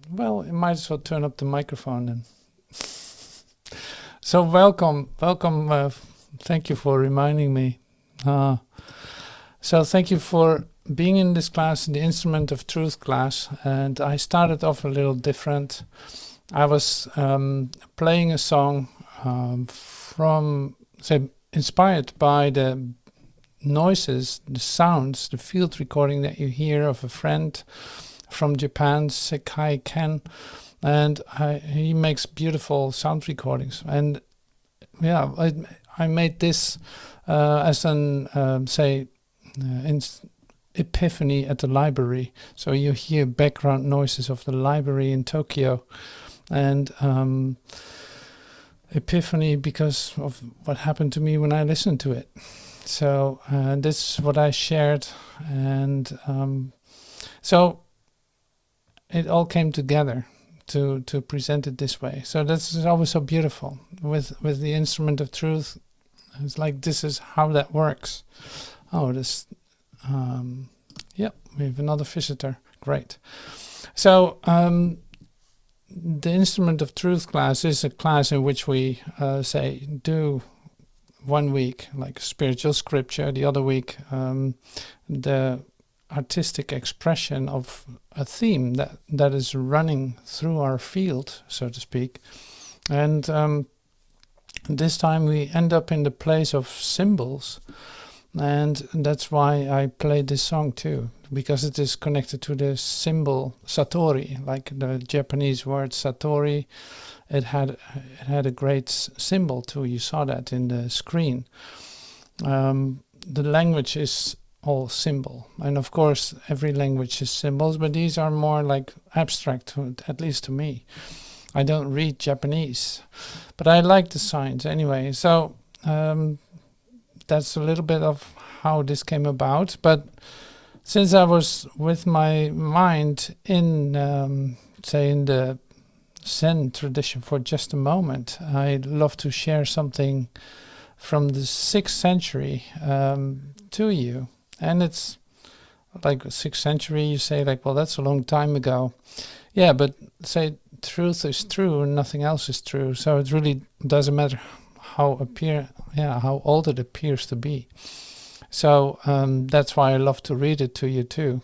Well, you might as well turn up the microphone then. So welcome. Thank you for reminding me. So thank you for being in this class, the Instrument of Truth class. And I started off a little different. I was playing a song inspired by the noises, the sounds, the field recording that you hear of a friend from Japan, Sekai Ken, and he makes beautiful sound recordings. And yeah, I made this as an Epiphany at the library. So you hear background noises of the library in Tokyo, and Epiphany because of what happened to me when I listened to it. So this is what I shared, and so it all came together to present it this way. So that's always so beautiful with the Instrument of Truth. It's like this is how that works. Oh, this, yeah, we have another visitor. Great. So the Instrument of Truth class is a class in which we do 1 week like spiritual scripture, the other week the artistic expression of a theme that is running through our field, so to speak. And this time we end up in the place of symbols, and that's why I played this song too, because it is connected to the symbol satori, like the Japanese word satori. It had a great symbol too. You saw that in the screen. The language is all symbol, and of course every language is symbols, but these are more like abstract, at least to me. I don't read Japanese, but I like the signs anyway. So that's a little bit of how this came about. But since I was with my mind in in the Zen tradition for just a moment, I'd love to share something from the 6th century to you. And it's like 6th century, you say like, well, that's a long time ago. Yeah, but say truth is true and nothing else is true. So it really doesn't matter how old it appears to be. So that's why I love to read it to you too.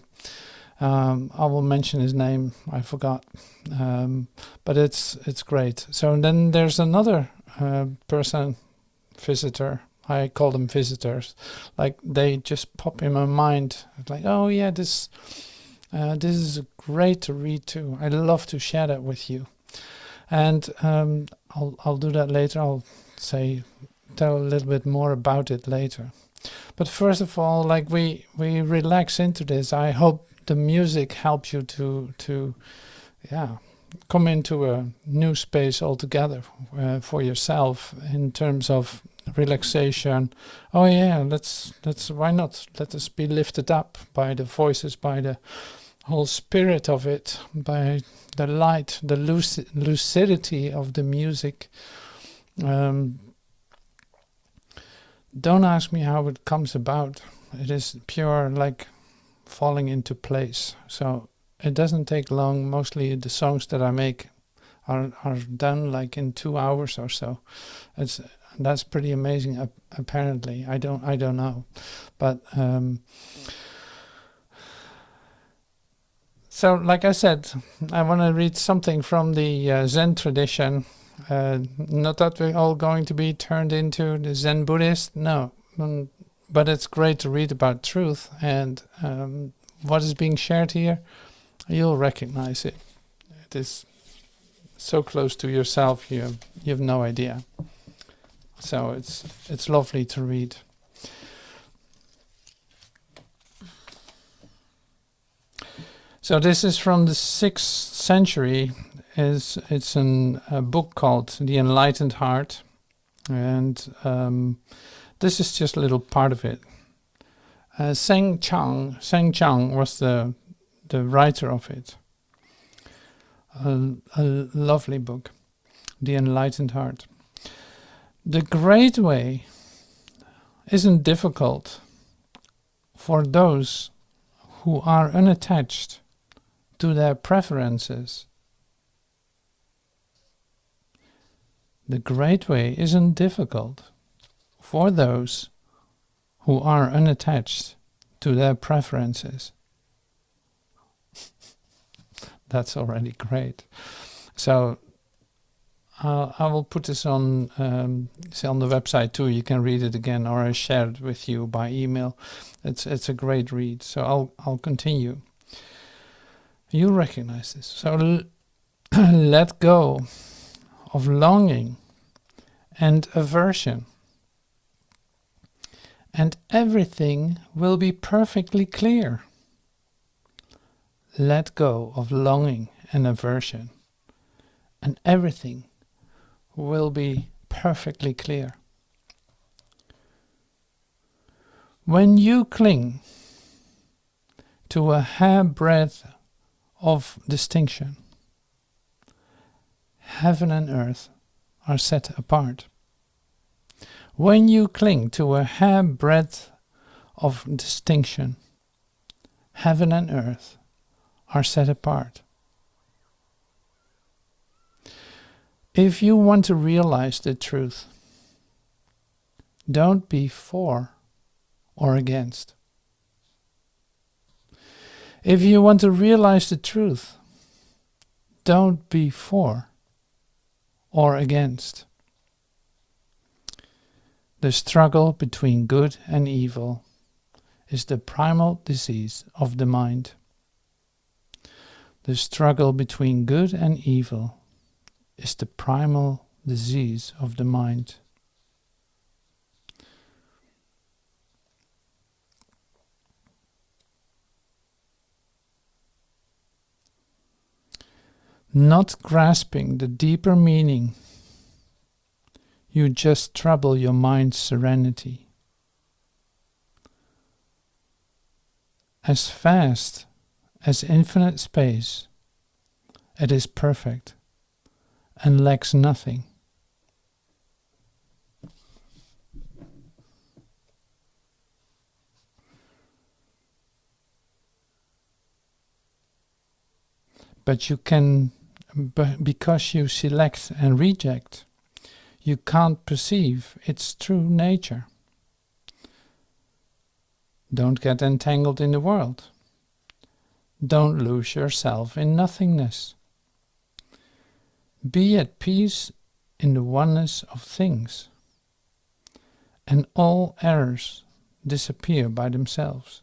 I will mention his name, I forgot. But it's great. So then there's another visitor. I call them visitors. Like they just pop in my mind. Like, oh yeah, this is great to read too. I'd love to share that with you. And I'll do that later. I'll tell a little bit more about it later. But first of all, like we relax into this. I hope the music helps you to come into a new space altogether for yourself in terms of relaxation. Oh yeah, let's why not? Let us be lifted up by the voices, by the whole spirit of it, by the light, the lucidity of the music. Don't ask me how it comes about. It is pure like falling into place. So it doesn't take long. Mostly the songs that I make are done like in 2 hours or so. That's pretty amazing. Apparently, I don't know, but so like I said, I want to read something from the Zen tradition. Not that we're all going to be turned into the Zen Buddhist, no, but it's great to read about truth, and what is being shared here, you'll recognize it. It is so close to yourself, you have no idea. So it's lovely to read. So this is from the 6th century. It's a book called The Enlightened Heart, and this is just a little part of it. Seng Chang was the writer of it. A lovely book, The Enlightened Heart. The great way isn't difficult for those who are unattached to their preferences The great way isn't difficult for those who are unattached to their preferences. That's already great. So I will put this on the website too. You can read it again, or I share it with you by email. It's a great read. So I'll continue. You recognize this. So let go of longing and aversion, and everything will be perfectly clear. Let go of longing and aversion, and everything will be perfectly clear. When you cling to a hairbreadth of distinction, heaven and earth are set apart. When you cling to a hairbreadth of distinction, heaven and earth are set apart. If you want to realize the truth, don't be for or against. If you want to realize the truth, don't be for or against. The struggle between good and evil is the primal disease of the mind. The struggle between good and evil is the primal disease of the mind. Not grasping the deeper meaning, you just trouble your mind's serenity. As vast as infinite space, it is perfect and lacks nothing. But you can, because you select and reject, you can't perceive its true nature. Don't get entangled in the world. Don't lose yourself in nothingness. Be at peace in the oneness of things, and all errors disappear by themselves.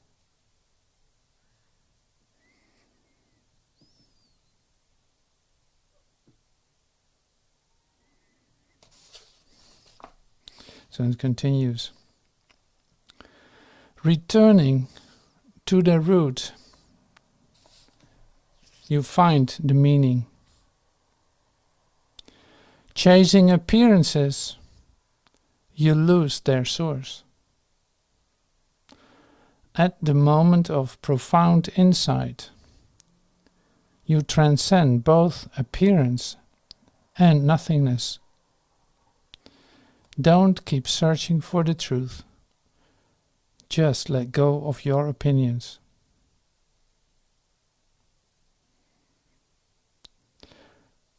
So it continues. Returning to the root, you find the meaning. Chasing appearances, you lose their source. At the moment of profound insight, you transcend both appearance and nothingness. Don't keep searching for the truth. Just let go of your opinions.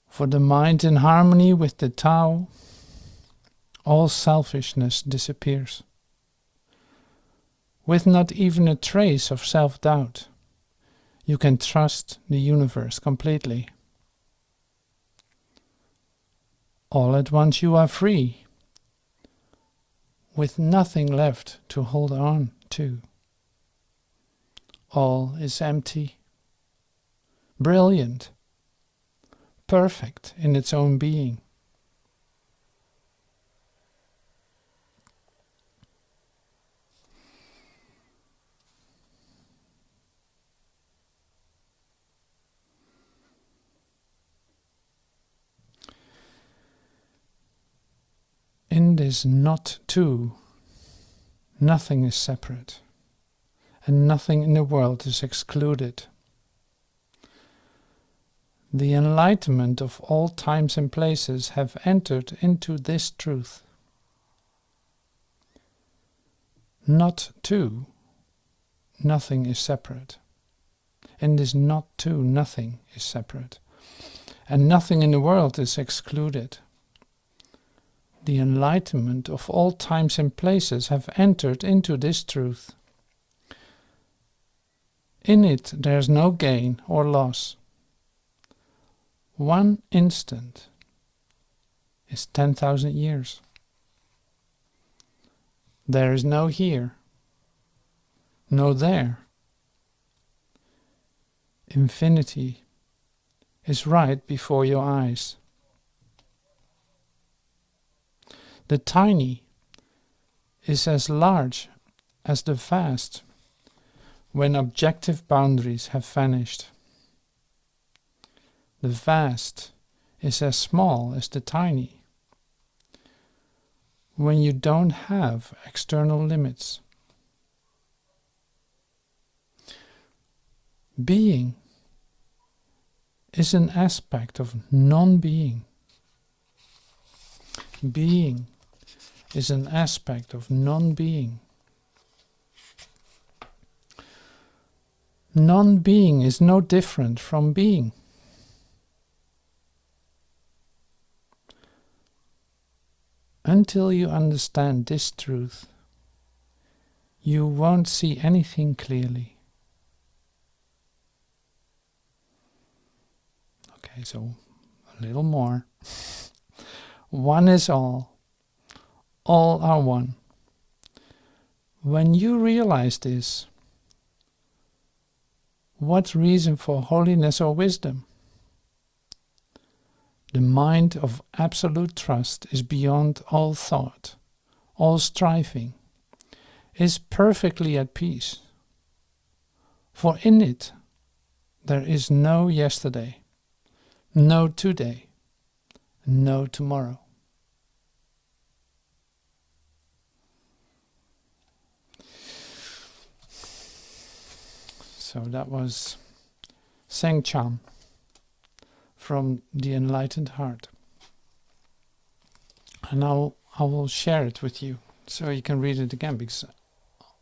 For the mind in harmony with the Tao, all selfishness disappears. With not even a trace of self-doubt, you can trust the universe completely. All at once you are free, with nothing left to hold on to. All is empty, brilliant, perfect in its own being. In this not two, nothing is separate, and nothing in the world is excluded. The enlightenment of all times and places have entered into this truth. Not two, nothing is separate. In this not two, nothing is separate, and nothing in the world is excluded. the enlightenment of all times and places have entered into this truth. In it there is no gain or loss. 1 instant is 10,000 years. There is no here, no there. Infinity is right before your eyes. The tiny is as large as the vast when objective boundaries have vanished. The vast is as small as the tiny when you don't have external limits. Being is an aspect of non-being. Being is an aspect of non-being. Non-being is no different from being. Until you understand this truth, you won't see anything clearly. Okay, so a little more. One is all are one. When you realize this, what reason for holiness or wisdom? The mind of absolute trust is beyond all thought, all striving, is perfectly at peace. For in it there is no yesterday, no today, no tomorrow. So that was Symeon from the Enlightened Heart. And now I will share it with you so you can read it again, because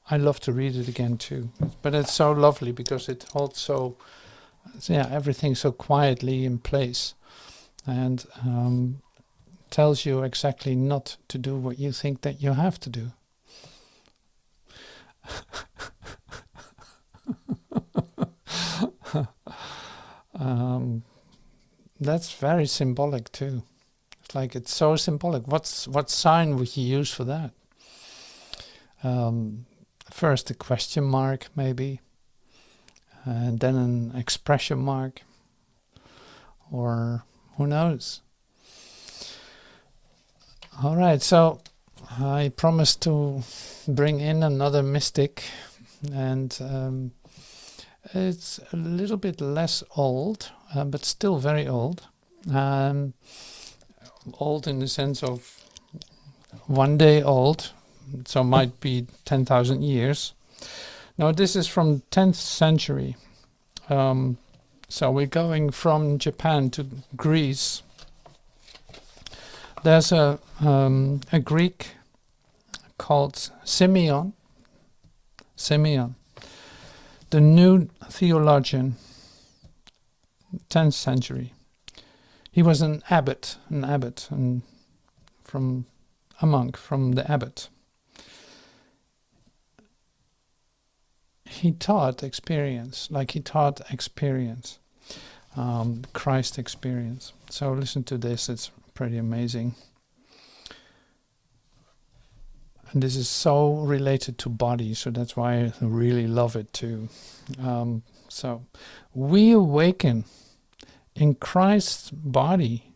I love to read it again too. But it's so lovely because it holds so, everything so quietly in place, and tells you exactly not to do what you think that you have to do. That's very symbolic too. It's like, it's so symbolic. What sign would you use for that? First a question mark maybe, and then an expression mark, or who knows. All right, so I promised to bring in another mystic, and it's a little bit less old, but still very old. Old in the sense of one day old, so might be 10,000 years. Now this is from 10th century. So we're going from Japan to Greece. There's a Greek called Symeon. The new theologian, 10th century. He was an abbot, and a monk from the abbot. He taught experience, Christ experience. So listen to this, it's pretty amazing. And this is so related to body, so that's why I really love it too. So we awaken in Christ's body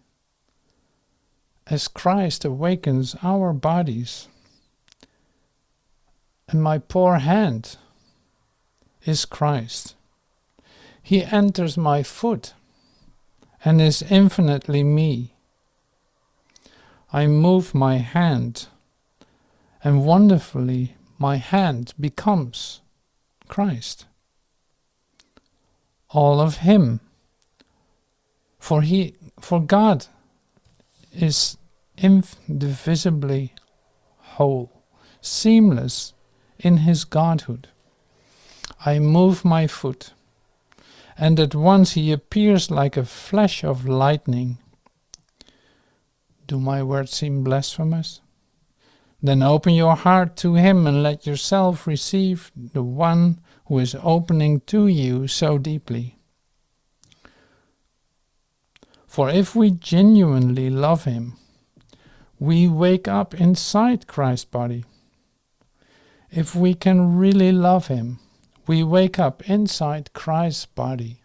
as Christ awakens our bodies. And my poor hand is Christ. He enters my foot and is infinitely me. I move my hand, and wonderfully my hand becomes Christ. All of him. For God is indivisibly whole, seamless in his godhood. I move my foot, and at once he appears like a flash of lightning. Do my words seem blasphemous? Then open your heart to him and let yourself receive the one who is opening to you so deeply. For if we genuinely love him, we wake up inside Christ's body. If we can really love him, we wake up inside Christ's body,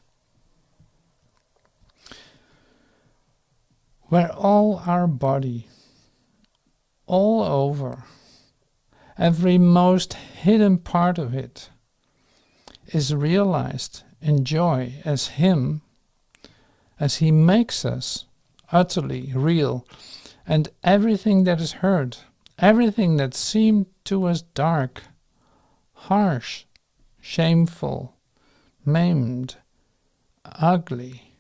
where all our body, all over, every most hidden part of it, is realized in joy as him, as he makes us utterly real, and everything that is heard, everything that seemed to us dark, harsh, shameful, maimed, ugly,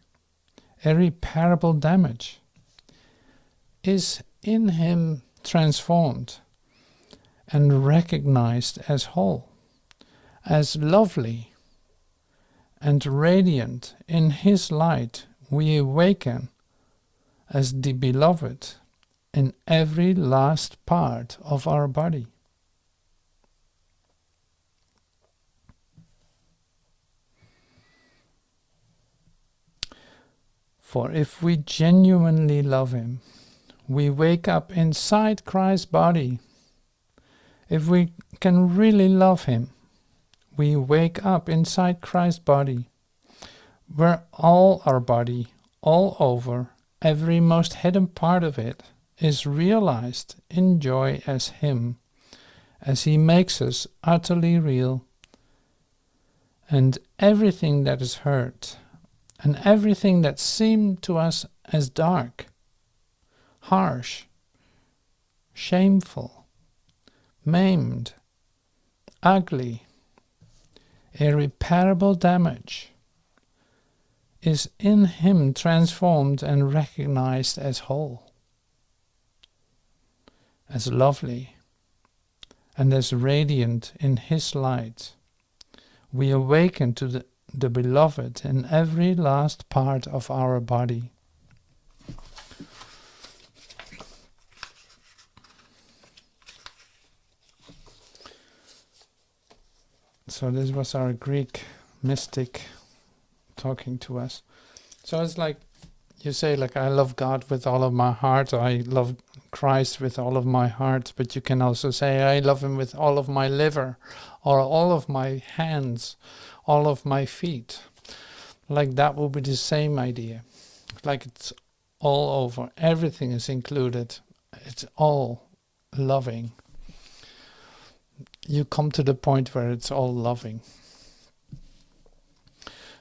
irreparable damage, is in him transformed and recognized as whole, as lovely and radiant. In his light we awaken as the beloved in every last part of our body. For if we genuinely love him, we wake up inside Christ's body. If we can really love him, we wake up inside Christ's body, where all our body, all over, every most hidden part of it, is realized in joy as him, as he makes us utterly real. And everything that is hurt, and everything that seemed to us as dark, harsh, shameful, maimed, ugly, irreparable damage, is in him transformed and recognized as whole, as lovely, and as radiant in his light. We awaken to the beloved in every last part of our body. So this was our Greek mystic talking to us. So it's like you say, like, I love God with all of my heart, or I love Christ with all of my heart, but you can also say, I love him with all of my liver, or all of my hands, all of my feet. Like that will be the same idea. Like it's all over, everything is included, it's all loving. You come to the point where it's all loving.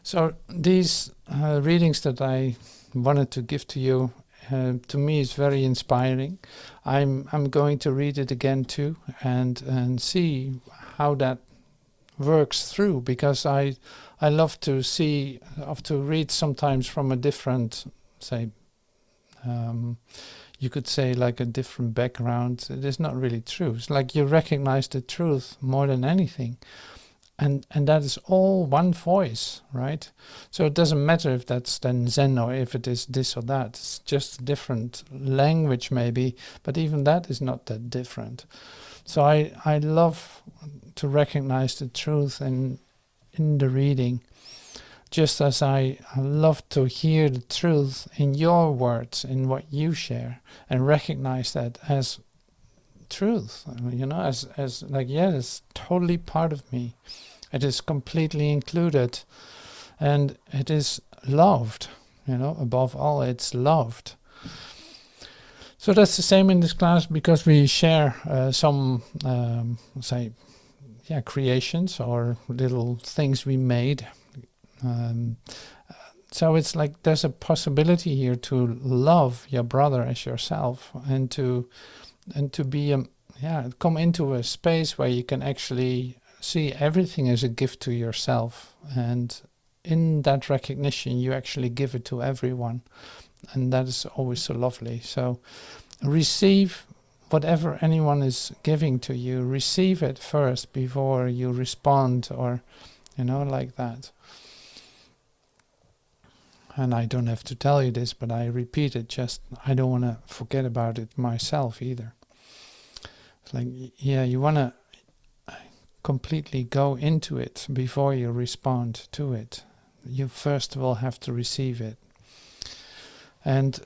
So these readings that I wanted to give to you, to me is very inspiring. I'm going to read it again too, and see how that works through, because I love to see, to read sometimes from a different, say, you could say like a different background. It is not really true. It's like you recognize the truth more than anything. And that is all one voice, right? So it doesn't matter if that's then Zen or if it is this or that. It's just a different language maybe, but even that is not that different. So I love to recognize the truth in the reading, just as I love to hear the truth in your words, in what you share, and recognize that as truth, you know, as like, yeah, it's totally part of me. It is completely included, and it is loved, you know, above all, it's loved. So that's the same in this class, because we share some, say, yeah, creations or little things we made. So it's like there's a possibility here to love your brother as yourself, and to be come into a space where you can actually see everything as a gift to yourself, and in that recognition you actually give it to everyone, and that is always so lovely. So receive whatever anyone is giving to you, receive it first before you respond, or, you know, like that. And I don't have to tell you this, but I repeat it, just I don't want to forget about it myself either. It's like, yeah, you want to completely go into it before you respond to it. You first of all have to receive it. And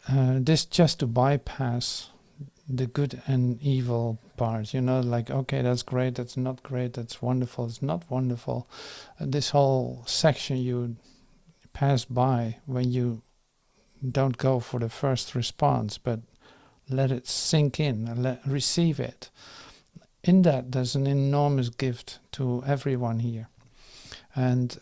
this just to bypass the good and evil part, like, okay, that's great, that's not great, that's wonderful, it's not wonderful. This whole section you pass by when you don't go for the first response, but let it sink in, receive it. In that, there's an enormous gift to everyone here. And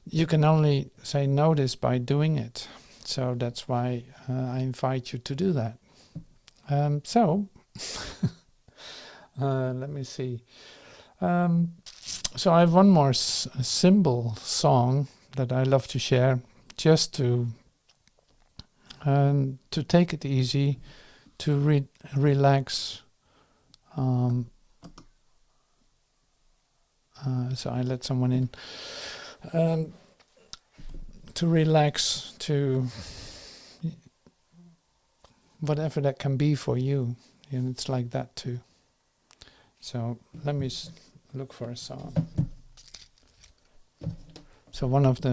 you can only say notice by doing it. So that's why I invite you to do that. Let me see. So I have one more symbol song that I love to share, just to take it easy, to relax. So I let someone in. To relax, to whatever that can be for you, and it's like that too. So let me look for a song. So one of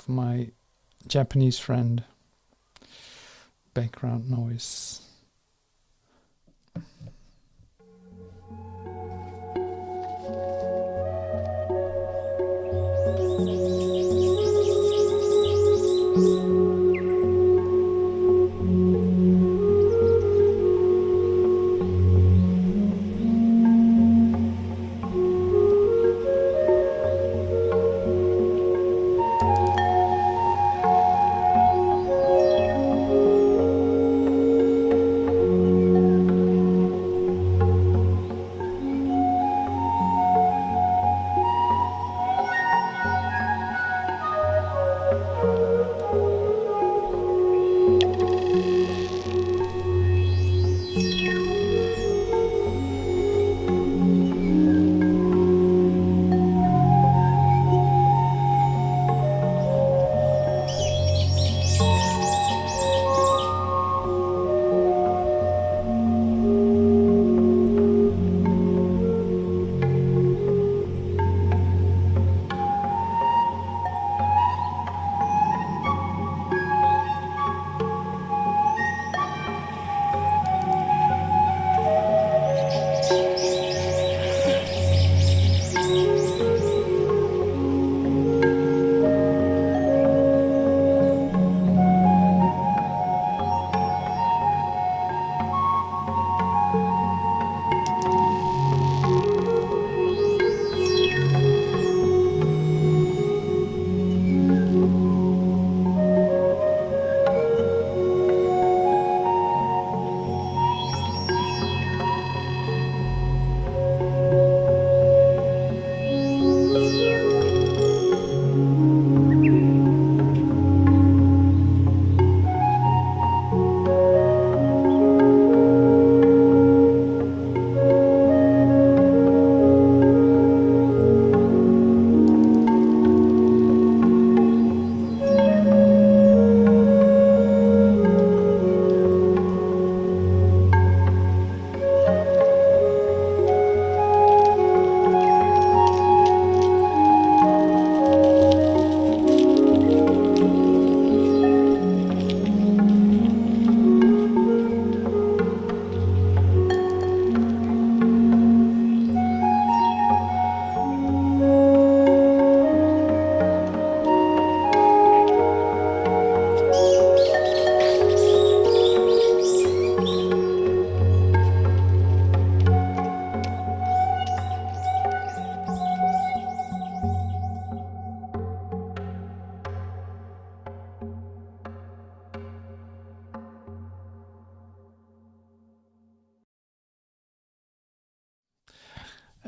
my Japanese friend, background noise.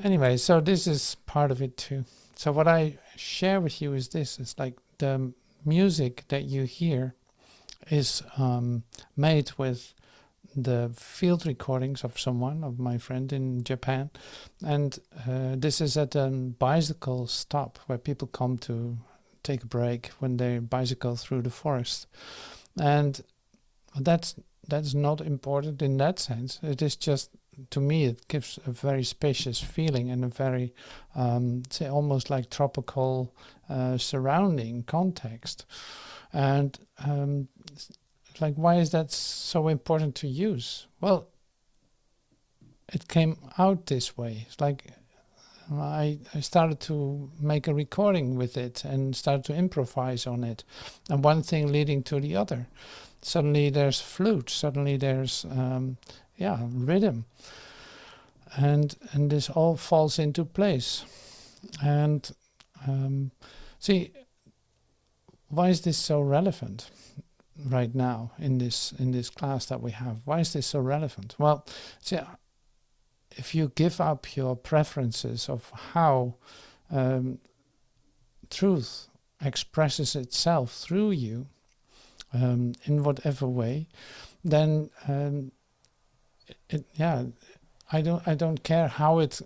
Anyway, so this is part of it too. So what I share with you is this: it's like the music that you hear is made with the field recordings of my friend in Japan, and this is at a bicycle stop where people come to take a break when they bicycle through the forest. And that's not important in that sense. It is just, to me, it gives a very spacious feeling and a very, say, almost like tropical surrounding context. And like, why is that so important to use? Well, it came out this way. It's like I started to make a recording with it and started to improvise on it, and one thing leading to the other. Suddenly there's flute, suddenly there's rhythm, and this all falls into place. And see, why is this so relevant right now in this class that we have? Why is this so relevant? Well, see, if you give up your preferences of how truth expresses itself through you, in whatever way, then I don't care how it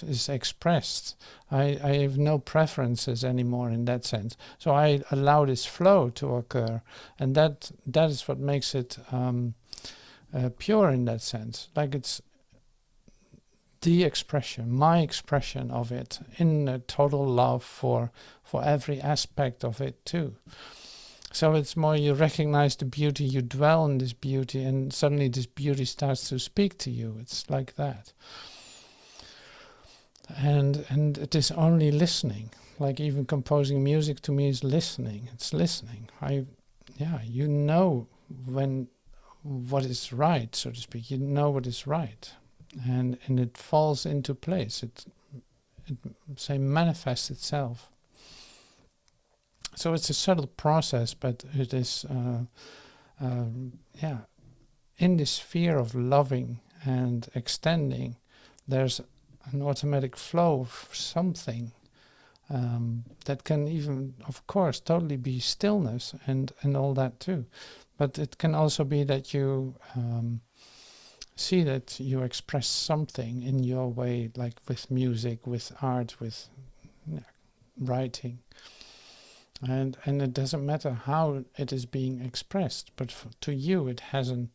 is expressed. I have no preferences anymore in that sense. So I allow this flow to occur, and that is what makes it pure in that sense. Like, it's the expression, my expression of it, in a total love for every aspect of it too. So it's more, you recognize the beauty, you dwell in this beauty, and suddenly this beauty starts to speak to you. It's like that. And it is only listening. Like, even composing music to me is listening. It's listening. You know what is right, so to speak. You know what is right. And it falls into place. It manifests itself. So it's a subtle process, but it is, in this sphere of loving and extending, there's an automatic flow of something that can even, of course, totally be stillness and all that too. But it can also be that you see that you express something in your way, like with music, with art, with writing. And it doesn't matter how it is being expressed, but to you it has a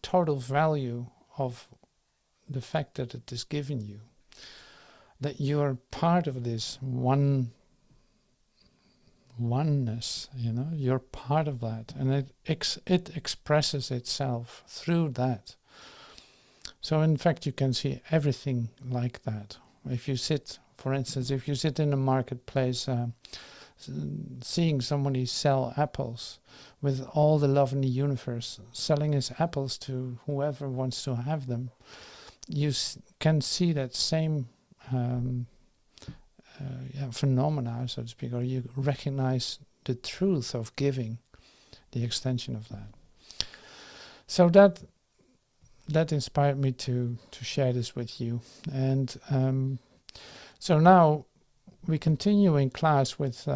total value of the fact that it is given you. That you are part of this oneness, you're part of that, and it expresses itself through that. So in fact you can see everything like that. If you sit, for instance, in a marketplace, seeing somebody sell apples with all the love in the universe, selling his apples to whoever wants to have them, you can see that same phenomena, so to speak, or you recognize the truth of giving, the extension of that. So that inspired me to share this with you. And so now we continue in class with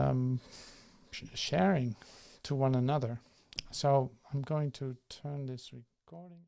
sharing to one another. So I'm going to turn this recording.